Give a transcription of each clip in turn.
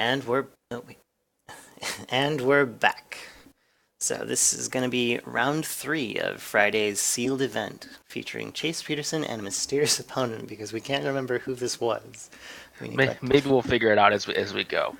And we're oh, wait. And we're back. So this is going to be round 3 of Friday's sealed event, featuring Chase Peterson and a mysterious opponent because we can't remember who this was. Maybe we'll figure it out as we go.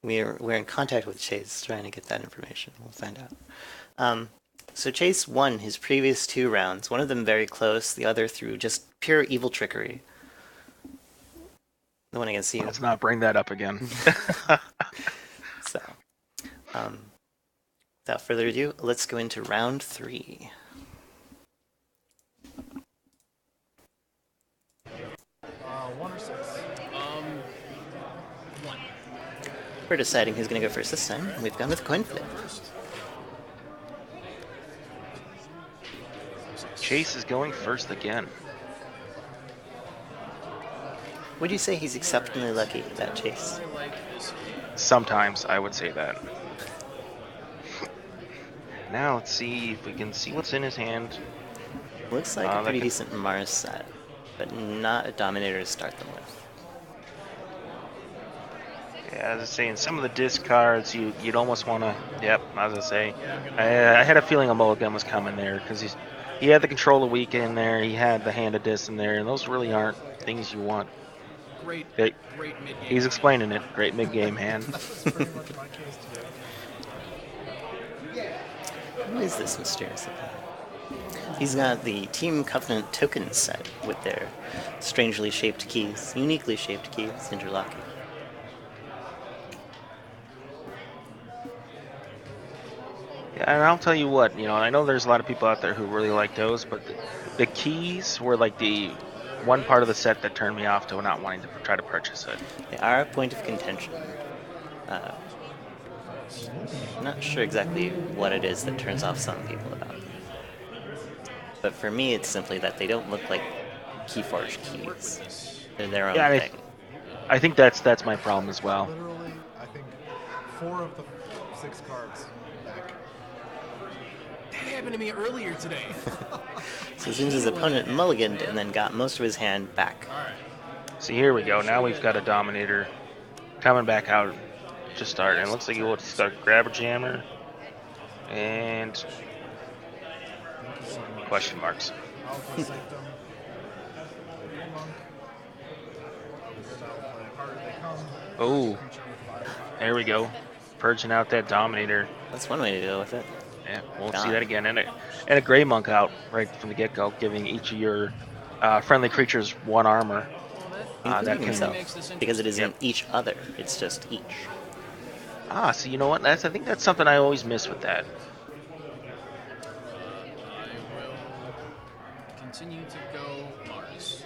We're in contact with Chase, trying to get that information. We'll find out. So Chase won his previous 2 rounds. One of them very close, the other through just pure evil trickery. The one against you. Let's not bring that up again. So, without further ado, let's go into round 3. One or six? One. We're deciding who's going to go first this time. We've gone with coin flip. Chase is going first again. Would you say he's exceptionally lucky, that Chase? Sometimes I would say that. Now let's see if we can see what's in his hand. Looks like a pretty decent Mars set, but not a Dominator to start them with. Yeah, as I was saying, some of the discards you'd almost want to. Yep, as I say, I had a feeling a mulligan was coming there because he had the control of weak in there, he had the hand of dis in there, and those really aren't things you want. Great mid-game. He's explaining it. Great mid-game hand. Who is this mysterious opponent? He's got the Team Covenant token set with their strangely shaped keys, uniquely shaped keys, interlocking. Yeah, and I'll tell you what, I know there's a lot of people out there who really like those, but the keys were like the one part of the set that turned me off to not wanting to try to purchase it. They are a point of contention. I'm not sure exactly what it is that turns off some people about them. But for me, it's simply that they don't look like Keyforge keys. They're their own thing. I think that's my problem as well. Literally, I think 4 of the 6 cards back. That happened to me earlier today. So it seems his opponent mulliganed and then got most of his hand back. So here we go. Now we've got a Dominator coming back out to start. And it looks like he will start Grabber Jammer and question marks. Oh, there we go. Purging out that Dominator. That's one way to deal with it. Yeah, we'll see that again. And a Grey Monk out right from the get-go, giving each of your friendly creatures 1 armor. That himself, because it isn't each other, it's just each. So you know what? I think that's something I always miss with that. I will continue to go Mars.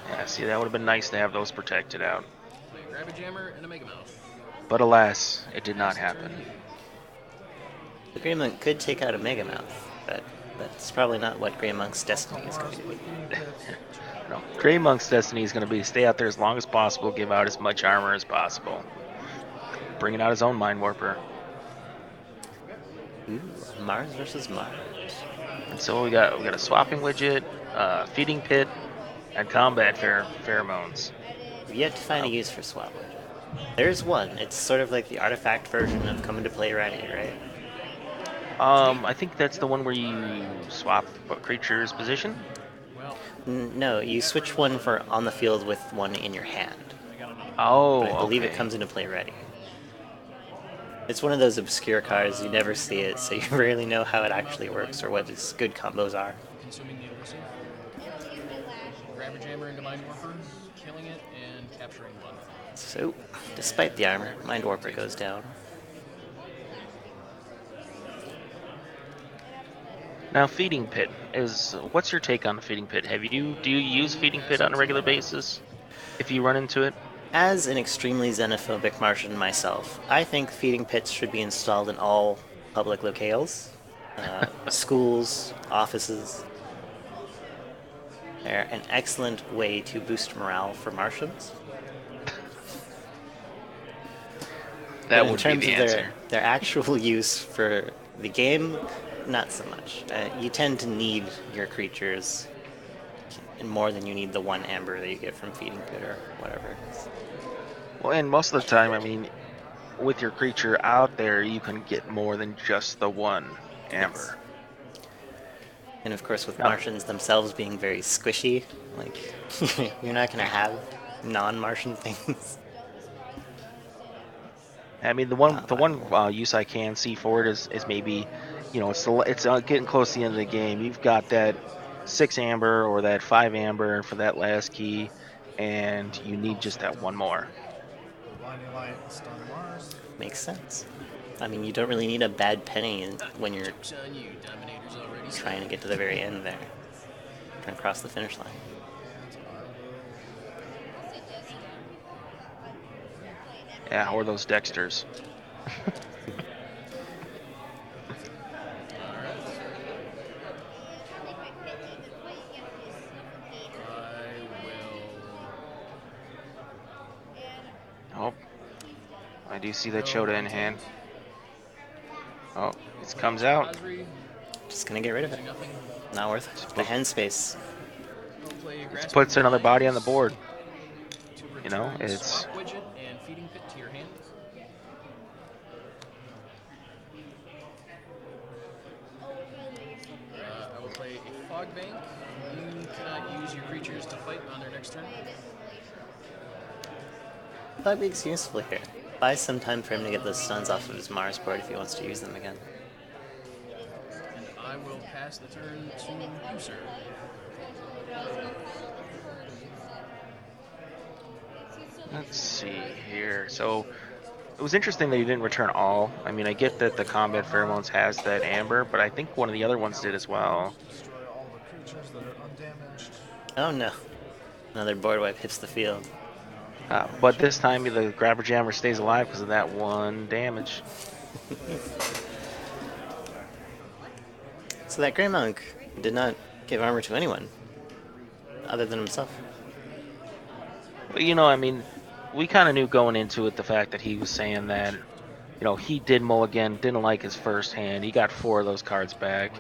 Yeah, see, that would have been nice to have those protected out. Grab a jammer and a Mega Mouth. But alas, it did not happen. The Grey Monk could take out a Mega Mouth, but that's probably not what Grey Monk's destiny is going to be. No, Grey Monk's destiny is going to be to stay out there as long as possible, give out as much armor as possible. Bringing out his own Mind Warper. Ooh, Mars versus Mars. And so we got a swapping widget, feeding pit, and combat pheromones. We've yet to find a use for swap widget. There's one. It's sort of like the artifact version of Coming to Play Ready, right? I think that's the one where you swap a creature's position. No, you switch one for on the field with one in your hand. Oh, but I believe it comes into Play Ready. It's one of those obscure cards, you never see it, so you rarely know how it actually works or what its good combos are. Consuming the elusive. Grab a jammer into Mind Warper, killing it, and capturing 1. So, despite the armor, Mind Warper goes down. Now, Feeding Pit what's your take on the Feeding Pit? Do you use Feeding Pit on a regular basis if you run into it? As an extremely xenophobic Martian myself, I think feeding pits should be installed in all public locales, schools, offices. They're an excellent way to boost morale for Martians. That would be the answer. Their actual use for the game, not so much. You tend to need your creatures more than you need the 1 amber that you get from feeding pit or whatever it is. Well, and most of the time, I mean, with your creature out there, you can get more than just the one amber. Yes. And of course, with Now, Martians themselves being very squishy, like, you're not going to have non-Martian things. I mean, the one use I can see for it is maybe, it's getting close to the end of the game. You've got that 6 amber or that 5 amber for that last key, and you need just that one more. Blinding light, stun Mars. Makes sense. I mean, you don't really need a bad penny when you're trying to get to the very end there. Trying to cross the finish line. Yeah, or those Dexters. Oh, I do see that Chota in hand. Oh, it comes out. Just gonna get rid of it. Not worth it. The hand space. It puts another body on the board. It's... I will play a Fog Bank. You cannot use your creatures to fight on their next turn. That makes useful here. Buy some time for him to get those stuns off of his Mars board if he wants to use them again. And I will pass the turn to you, sir. Let's see here. So it was interesting that he didn't return all. I mean, I get that the Combat Pheromones has that amber, but I think one of the other ones did as well. Destroy all the creatures that are undamaged. Oh no. Another board wipe hits the field. But this time the Grabber Jammer stays alive because of that one damage. So that Grey Monk did not give armor to anyone other than himself. But I mean, we kind of knew going into it the fact that he was saying that, he did mulligan, didn't like his first hand. He got 4 of those cards back.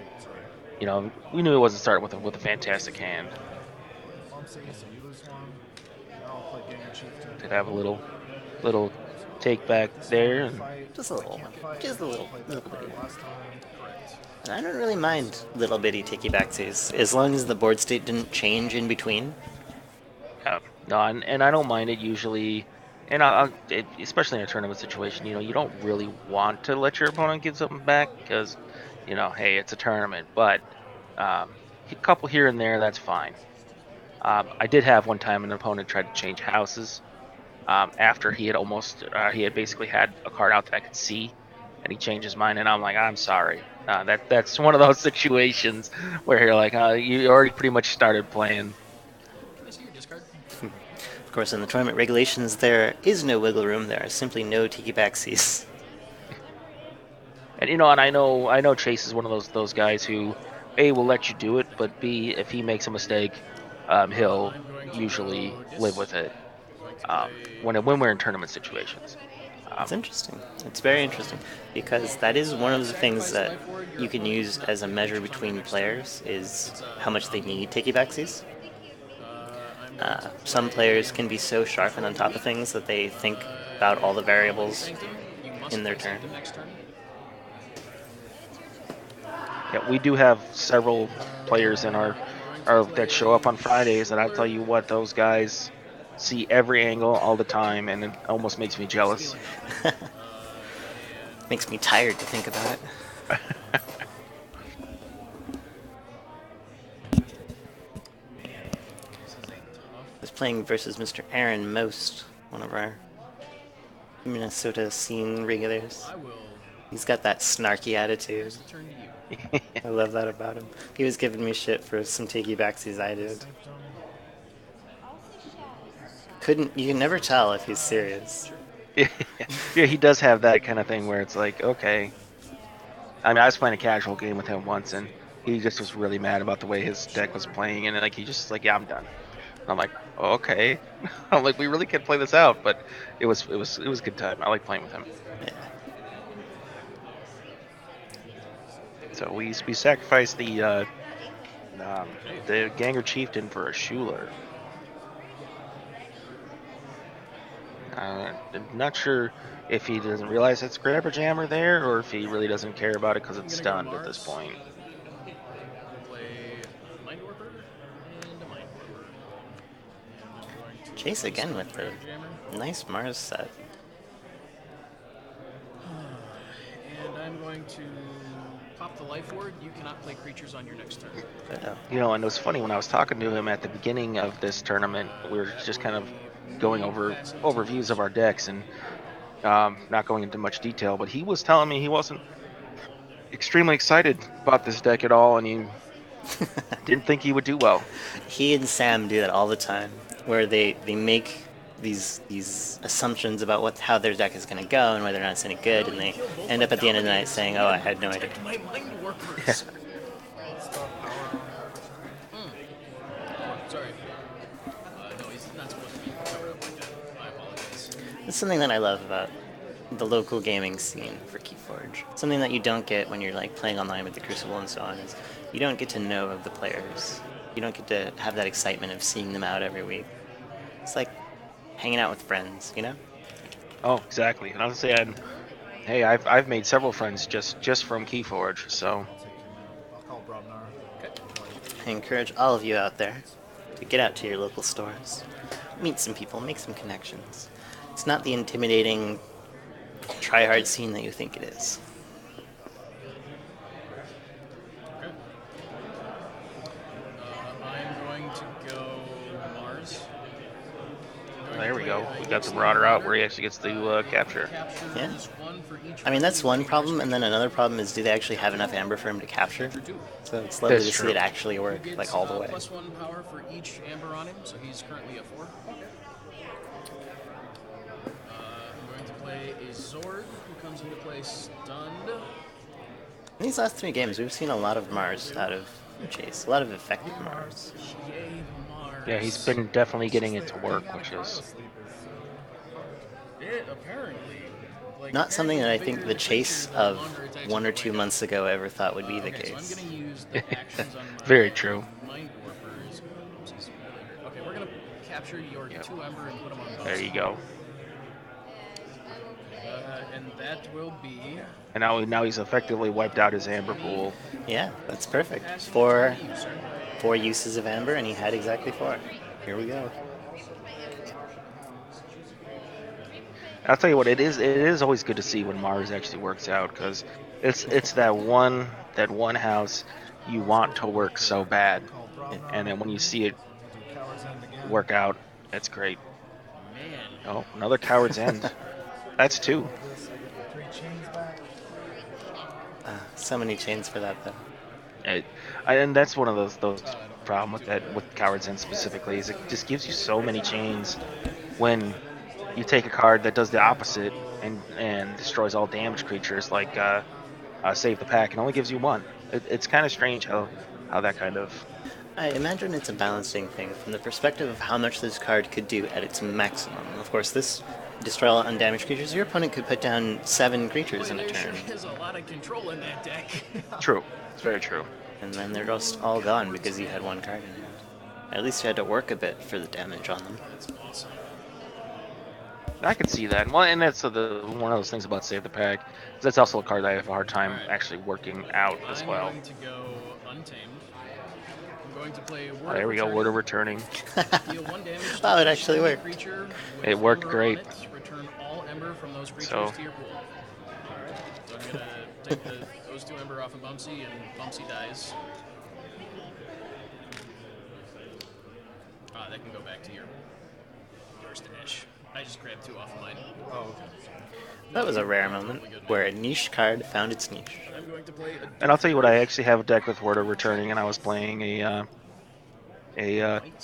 We knew he wasn't starting with a fantastic hand. Did have a little take back there. And just a little one. Just a little bitty one. And I don't really mind little bitty ticky backsies, as long as the board state didn't change in between. No, and I don't mind it usually, and especially in a tournament situation, you don't really want to let your opponent get something back because, hey, it's a tournament. But a couple here and there, that's fine. I did have one time an opponent tried to change houses after he had basically had a card out that I could see, and he changed his mind, and I'm like, I'm sorry. That's one of those situations where you're like, you already pretty much started playing. Of course, in the tournament regulations, there is no wiggle room. There are simply no tiki backsies. And and I know Chase is one of those guys who A, will let you do it, but B, if he makes a mistake, he'll usually live with it when we're in tournament situations. It's interesting. It's very interesting because that is one of the things that you can use as a measure between players is how much they need tiki backsies. Some players can be so sharp and on top of things that they think about all the variables in their turn. Yeah, we do have several players in our that show up on Fridays, and I'll tell you what, those guys see every angle all the time, and it almost makes me jealous. Makes me tired to think about it. I was playing versus Mr. Aaron Most, one of our Minnesota scene regulars. He's got that snarky attitude. I love that about him. He was giving me shit for some tiki backsies I did. You can never tell if he's serious. Yeah, he does have that kind of thing where it's like, okay. I mean, I was playing a casual game with him once, and he just was really mad about the way his deck was playing, and he just yeah, I'm done. I'm like, oh, okay. I'm like, we really can't play this out, but it was a good time. I like playing with him. Yeah. So we sacrificed the Ganger Chieftain for a Schuler. I'm not sure if he doesn't realize it's Grabber Jammer there, or if he really doesn't care about it because I'm it's gonna go stunned at this Mars. point. We'll play Mind Warper and a Mind Warper. And I'm going to Chase again with the Grabber Jammer. nice Mars set. And I'm going to pop the Life Ward. You cannot play creatures on your next turn. Uh-oh. You know, and it was funny when I was talking to him at the beginning of this tournament. We were just kind of going over overviews of our decks and not going into much detail. But he was telling me he wasn't extremely excited about this deck at all, and he didn't think he would do well. He and Sam do that all the time, where they make these assumptions about how their deck is going to go and whether or not it's any good, and they end up at the end of the night saying, "Oh, I had no idea." My Mind Warpers. Sorry. No, he's not supposed to be covered up like that. I apologize. It's something that I love about the local gaming scene for Keyforge. Something that you don't get when you're like playing online with the Crucible and so on is you don't get to know of the players. You don't get to have that excitement of seeing them out every week. It's like hanging out with friends, you know? Oh, exactly. And I was saying, hey, I've made several friends just from Keyforge, so I'll call Brobnar. Okay. I encourage all of you out there to get out to your local stores, meet some people, make some connections. It's not the intimidating try-hard scene that you think it is. Okay. I'm going to go Mars. there we go. We got the Marauder out where he actually gets to capture. Yeah. I mean, that's one problem, and then another problem is, do they actually have enough amber for him to capture? So it's lovely That's to see true. it actually work, like, all the way. +1 power for each amber on him, so he's currently a 4. I'm going to play a Zord, who comes into play stunned. In these last 3 games, we've seen a lot of Mars out of Chase, a lot of effective Mars. Yay, Mars. Yeah, he's been definitely getting it to work, which is It apparently. Like, Not something that I apparently think bigger the Chase creatures, of longer attacks 1 or can 2 go months ago ever thought would be the okay, case. so I'm going to use the actions on my Very true. Mind Warpers. Okay, we're going to capture your 2 Ember and put them on both. there you go. And that will be... And now he's effectively wiped out his amber pool. Yeah, that's perfect. passing Four to you, sir. uses of amber, and he had exactly 4. Here we go. I'll tell you what, it is always good to see when Mars actually works out, because it's that one house you want to work so bad, and then when you see it work out, it's great. Man. Oh, another Coward's End. That's 2. So many chains for that, though. And that's one of those problem with Coward's End specifically, is it just gives you so many chains when you take a card that does the opposite and destroys all damaged creatures, like Save the Pack, and only gives you 1. It's kind of strange how that kind of... I imagine it's a balancing thing from the perspective of how much this card could do at its maximum. Of course, this destroy all undamaged creatures. Your opponent could put down 7 creatures in a turn, There's a lot of control in that deck. True. It's very true. and then they're just all gone because you had 1 card in hand. At least you had to work a bit for the damage on them. That's awesome. I can see that. Well, and that's one of those things about Save the Pack. Is that's also a card that I have a hard time actually working out as well. I'm going to go Untamed. I'm going to play Word Oh, there we go. Word of Returning. Deal 1 damage to Wow, it each actually enemy worked. creature with It worked Ember great. on it. Return all Ember from those creatures So- to your pool. So I'm going to take those 2 Ember off of Bumsy, and Bumsy dies. That can go back to your stash. I just grabbed 2 off of mine. Oh, okay. That was a rare moment where a niche card found its niche. I'm going to play a And I'll tell you what, I actually have a deck with Word of Returning, and I was playing a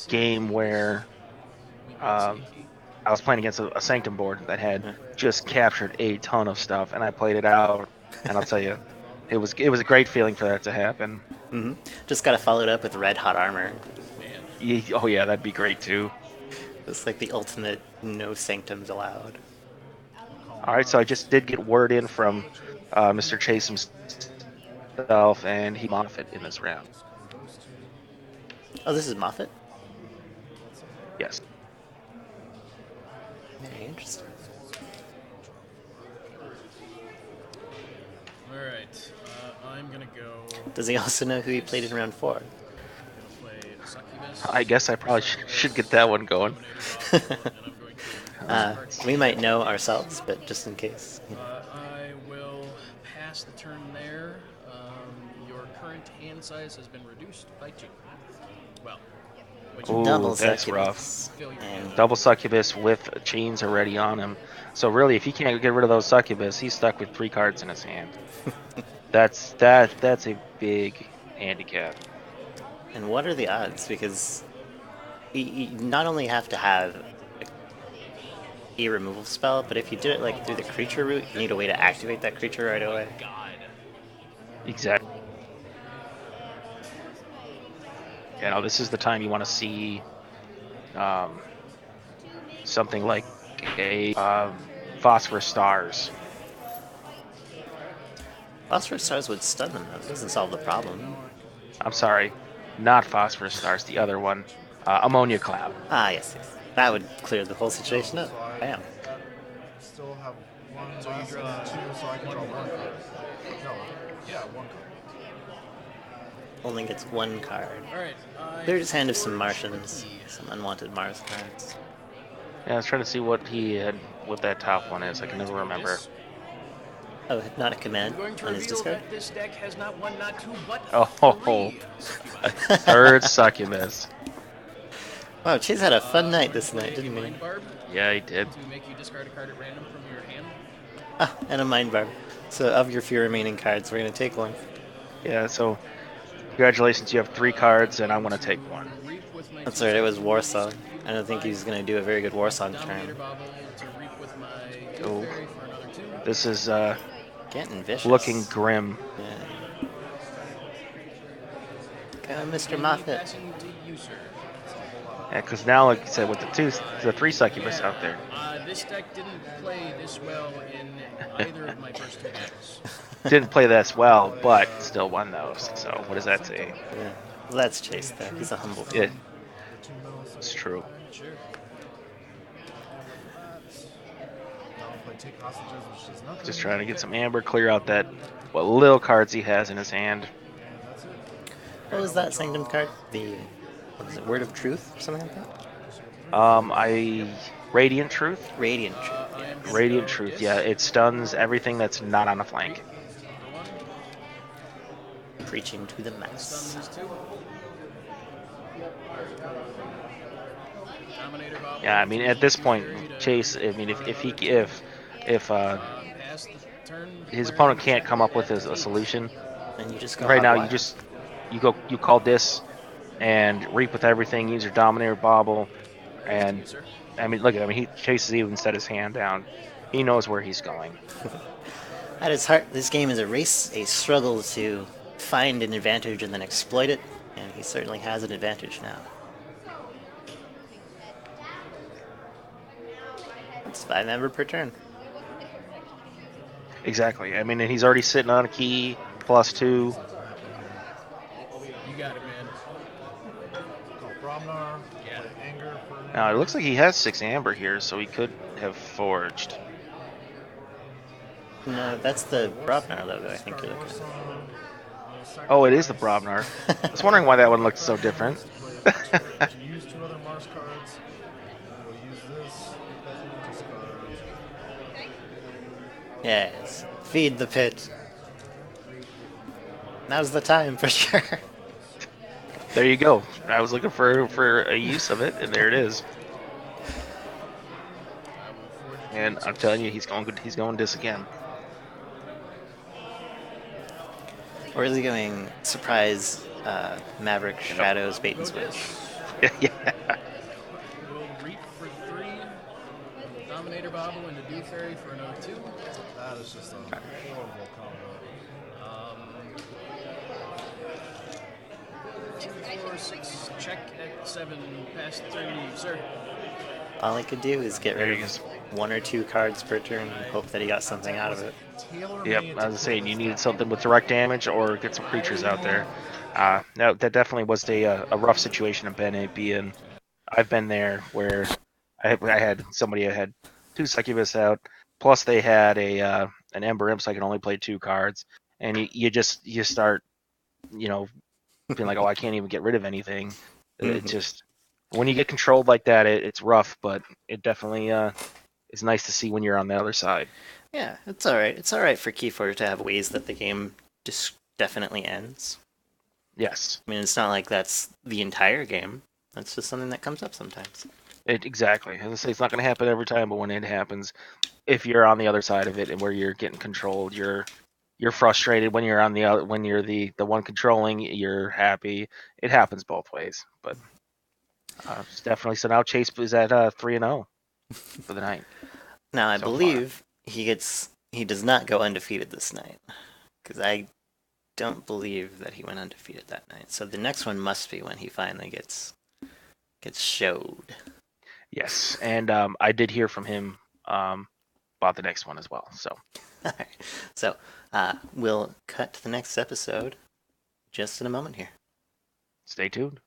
game where I was playing against a Sanctum board that had just captured a ton of stuff, and I played it out, and I'll tell you, it was a great feeling for that to happen. Mm-hmm. Just gotta follow it up with red hot armor. Oh yeah, that'd be great too. It's like the ultimate no sanctums allowed. All right, so I just did get word in from Mr. Chase himself, and he Moffat in this round. Oh, this is Moffat? Yes. Very interesting. Alright, I'm gonna go. Does he also know who he played in round 4? Gonna play Succubus. I guess I probably should get that one going. Dominator Bobble, and I'm going to reverse card We might know ourselves, but just in case. I will pass the turn there. Your current hand size has been reduced by 2. Well, Ooh, Double that's Succubus. rough. fill your And Double Succubus with chains already on him. So really, if he can't get rid of those Succubus, he's stuck with 3 cards in his hand. That's a big handicap. and what are the odds? Because you not only have to have a removal spell, but if you did it like through the creature route, you need a way to activate that creature right away. Exactly. You know, this is the time you want to see something like a Phosphorus Stars. Phosphorus Stars would stun them, though. It doesn't solve the problem. I'm sorry, not Phosphorus Stars, the other one. Ammonia Cloud. Ah, yes, yes. That would clear the whole situation up. Bam. Still have one. So you draw 2, so I can draw 1 card. No, yeah, 1 card. Only gets 1 card. Alright. Cleared his hand of some Martians, some unwanted Mars cards. Yeah, I was trying to see what what that top one is. I can never remember. Oh, Hypnotic Command Going to on his reveal discard? that this deck has not 1, not 2, but Oh, 3. third Succubus. Wow, Chase had a fun night this night, didn't he? Mind Barb Yeah, he did. to make you discard a card at random from your hand. Ah, and a Mind Barb. So of your few remaining cards, we're going to take one. Yeah, so congratulations, you have 3 cards, and I want to take 1. Reap with my That's right, it was Warsong. I don't think he's going to do a very good Warsong Dominator turn. Bobble to reap with my Oh. Fairy for another 2. This is Getting vicious. looking grim. Yeah. Go, Mr. And Moffat. passing to you, sir. Yeah, because now, like you said, with the 3 Succubus out there. This deck didn't play this well in either of my first 2 decks. Didn't play this well, but still won those. So what does that say? Yeah. Well, that's Chase, though. He's a humble Yeah, man. it's true. Sure. Play take hostages, which is nothing. Just trying to get some amber, clear out that what little cards he has in his hand. That's it. What was that Sanctum card? The, what is it, Word of Truth? Something like that? Radiant Truth. Radiant Truth, yeah. Radiant Truth. Yeah, it stuns everything that's not on a flank. Preaching to the mass. Stuns 2. Dominator Bobble. Yeah, I mean at this point, Chase. I mean if Pass the turn. his opponent can't come up with a solution And you just go right now, hot wire. you call this and reap with everything. Use your Dominator Bobble, and I mean look at him. He Chase even set his hand down. He knows where he's going. At its heart, this game is a race, a struggle to find an advantage and then exploit it, and he certainly has an advantage now. It's 5 amber per turn. Exactly. I mean, and he's already sitting on a key +2. You got it, man. Go Bromnar. Yeah. Play Anger for. Now it looks like he has 6 amber here, so he could have forged. No, that's the Brobnar logo, I think you're looking at. Oh, it is the Brobnar. I was wondering why that one looked so different. Use 2 other Mars cards. We'll use this. Discard. Yes, feed the pit. Now's the time for sure. There you go. I was looking for a use of it, and there it is. And I'm telling you, he's going this again. Or is he going surprise Maverick Shadows bait and switch? Yeah. We'll reap for 3. Dominator Bobble into D Fairy for another 2. That is just a horrible combo. 2, 4, 6. Check at 7. Pass the turn to you, sir. All he could do is get There rid he of is. 1 or 2 cards per turn and hope that he got something out of it. Yep, I was saying you needed something with direct damage or get some creatures out there. No, that definitely was a rough situation to be in. I've been there where I had somebody that had 2 succubus out, plus they had an Ember Imp, so I could only play 2 cards, and you start, you know, being like, oh, I can't even get rid of anything. It just when you get controlled like that, it's rough, but it definitely is nice to see when you're on the other side. Yeah, it's all right. It's all right for Keyforge to have ways that the game just definitely ends. Yes, I mean, it's not like that's the entire game. That's just something that comes up sometimes. exactly. As I say, it's not going to happen every time, but when it happens, if you're on the other side of it and where you're getting controlled, you're frustrated. When you're on when you're the one controlling, you're happy. It happens both ways, but it's definitely so. Now Chase is at 3-0 for the night. Now, I So far. believe he does not go undefeated this night, because I don't believe that he went undefeated that night. So the next one must be when he finally gets showed. Yes, and I did hear from him about the next one as well. So All right. So we'll cut to the next episode just in a moment here. stay tuned.